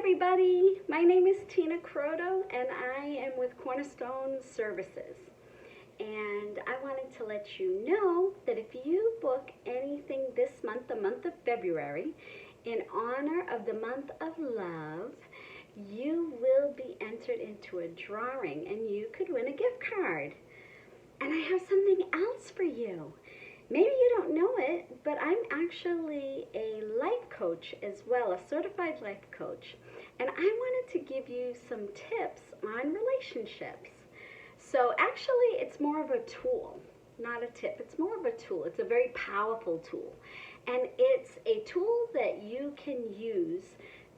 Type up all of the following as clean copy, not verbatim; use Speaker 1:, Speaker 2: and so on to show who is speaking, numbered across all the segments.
Speaker 1: everybody, my name is Tina Croto and I am with Cornerstone Services. And I wanted to let you know that if you book anything this month, the month of February, in honor of the month of love, you will be entered into a drawing and you could win a gift card. And I have something else for you. Maybe you don't know it, but I'm actually a life coach as well, a certified life coach. And I wanted to give you some tips on relationships. So actually, it's more of a tool, not a tip. It's more of a tool. It's a very powerful tool. And it's a tool that you can use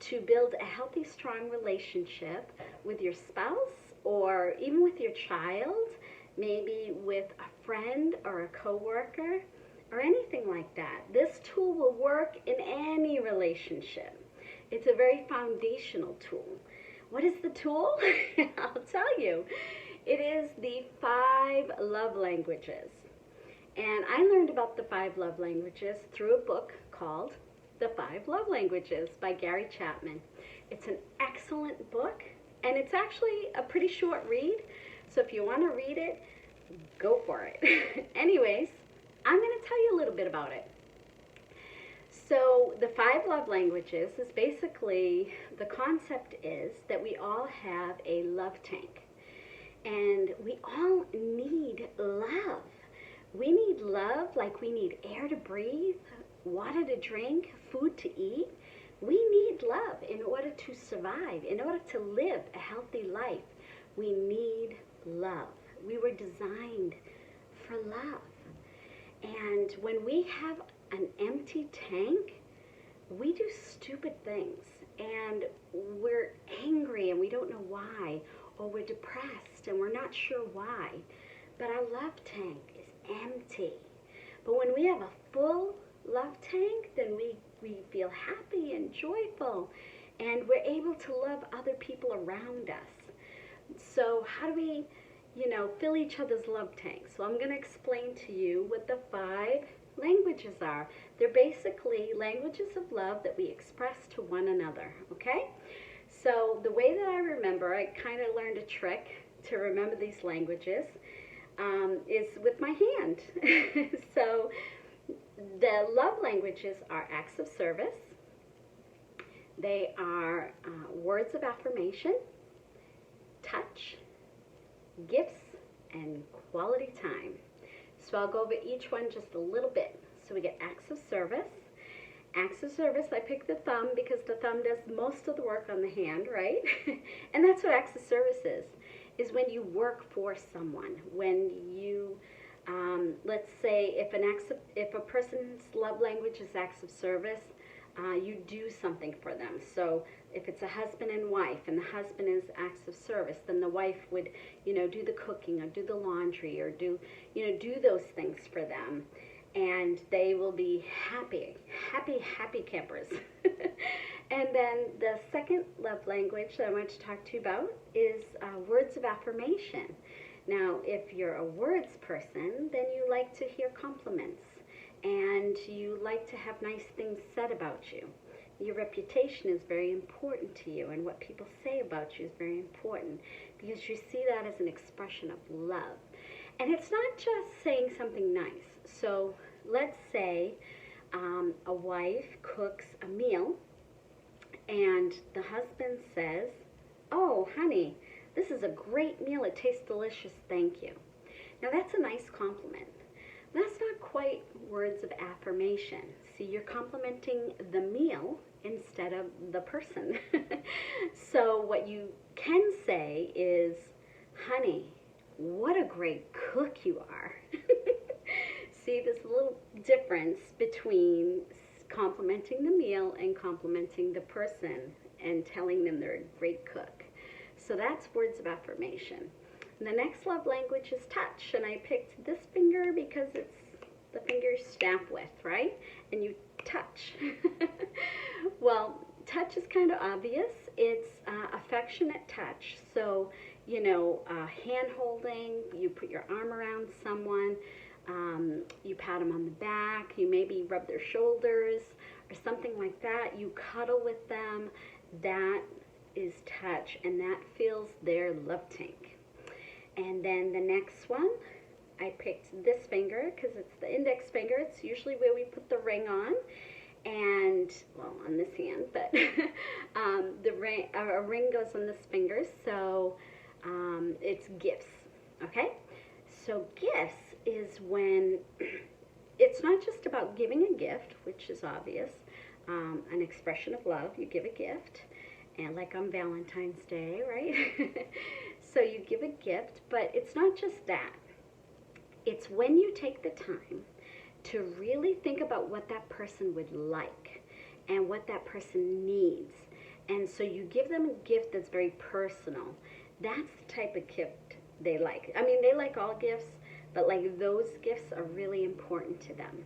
Speaker 1: to build a healthy, strong relationship with your spouse or even with your child, maybe with a friend or a coworker or anything like that. This tool will work in any relationship. It's a very foundational tool. What is the tool? I'll tell you. It is the 5 love languages. And I learned about the 5 love languages through a book called The 5 Love Languages by Gary Chapman. It's an excellent book, and it's actually a pretty short read. So if you want to read it, go for it. Anyways, I'm going to tell you a little bit about it. So the 5 love languages is basically, the concept is that we all have a love tank. And we all need love. We need love like we need air to breathe, water to drink, food to eat. We need love in order to survive, in order to live a healthy life. We need love. We were designed for love. And when we have an empty tank, we do stupid things. And we're angry and we don't know why. Or we're depressed and we're not sure why. But our love tank is empty. But when we have a full love tank, then we feel happy and joyful. And we're able to love other people around us. So how do we, fill each other's love tanks? So I'm going to explain to you what the 5 languages are. They're basically languages of love that we express to one another, okay? So the way that I remember, I kind of learned a trick to remember these languages, is with my hand. So the love languages are acts of service. They are words of affirmation, touch, gifts, and quality time. So I'll go over each one just a little bit. So we get acts of service. Acts of service, I pick the thumb because the thumb does most of the work on the hand, right? And that's what acts of service is when you work for someone. When you, let's say if a person's love language is acts of service, you do something for them. So if it's a husband and wife and the husband is acts of service, then the wife would, do the cooking or do the laundry or do those things for them. And they will be happy campers. And then the second love language that I want to talk to you about is words of affirmation. Now, if you're a words person, then you like to hear compliments and you like to have nice things said about you. Your reputation is very important to you, and what people say about you is very important because you see that as an expression of love. And it's not just saying something nice. So let's say a wife cooks a meal and the husband says, "Oh, honey, this is a great meal. It tastes delicious. Thank you." Now that's a nice compliment. That's not quite words of affirmation. See, you're complimenting the meal instead of the person. So what you can say is, "Honey, what a great cook you are." See, there's a little difference between complimenting the meal and complimenting the person and telling them they're a great cook. So that's words of affirmation. And the next love language is touch, and I picked this finger because it's the finger you stamp with, right? And you touch. Well, touch is kind of obvious. It's affectionate touch. So, hand holding, you put your arm around someone, you pat them on the back, you maybe rub their shoulders or something like that. You cuddle with them, that is touch, and that fills their love tank. And then the next one, I picked this finger because it's the index finger. It's usually where we put the ring on, and well, on this hand, but the ring, a ring goes on this finger, so it's gifts. Okay, so gifts is when it's not just about giving a gift, which is obvious, an expression of love. You give a gift, and like on Valentine's Day, right? So you give a gift, but it's not just that. It's when you take the time to really think about what that person would like and what that person needs. And so you give them a gift that's very personal. That's the type of gift they like. I mean, they like all gifts, but like those gifts are really important to them.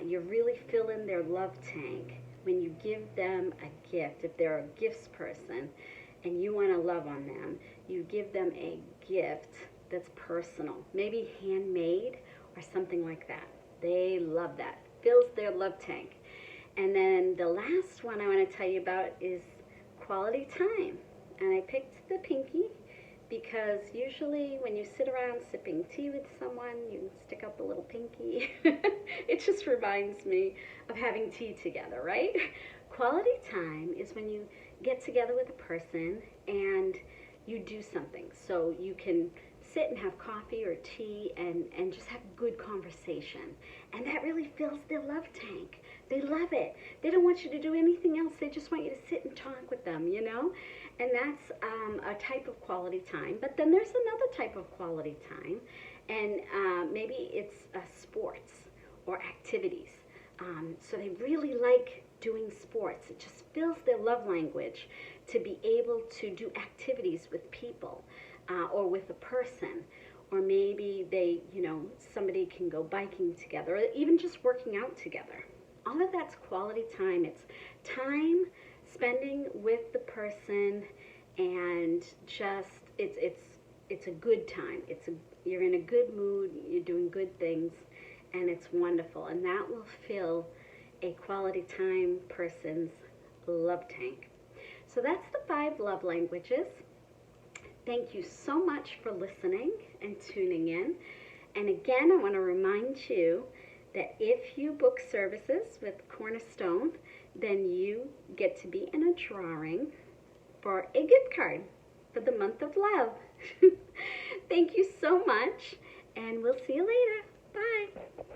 Speaker 1: You really fill in their love tank when you give them a gift. If they're a gifts person and you want to love on them, you give them a gift that's personal, maybe handmade or something like that. They love that. Fills their love tank. And then the last one I want to tell you about is quality time. And I picked the pinky because usually when you sit around sipping tea with someone, you stick out the little pinky. It just reminds me of having tea together, right? Quality time is when you get together with a person and you do something. So you can sit and have coffee or tea and just have good conversation. And that really fills their love tank. They love it. They don't want you to do anything else. They just want you to sit and talk with them, you know? And that's a type of quality time. But then there's another type of quality time. And maybe it's sports or activities. So they really like doing sports. It just fills their love language to be able to do activities with people or with a person. Or maybe they, somebody can go biking together or even just working out together. All of that's quality time. It's time spending with the person and just it's a good time. You're in a good mood, you're doing good things, and it's wonderful. And that will fill a quality time person's love tank. So that's the 5 love languages. Thank you so much for listening and tuning in. And again, I want to remind you that if you book services with Cornerstone, then you get to be in a drawing for a gift card for the month of love. Thank you so much, and we'll see you later. Bye.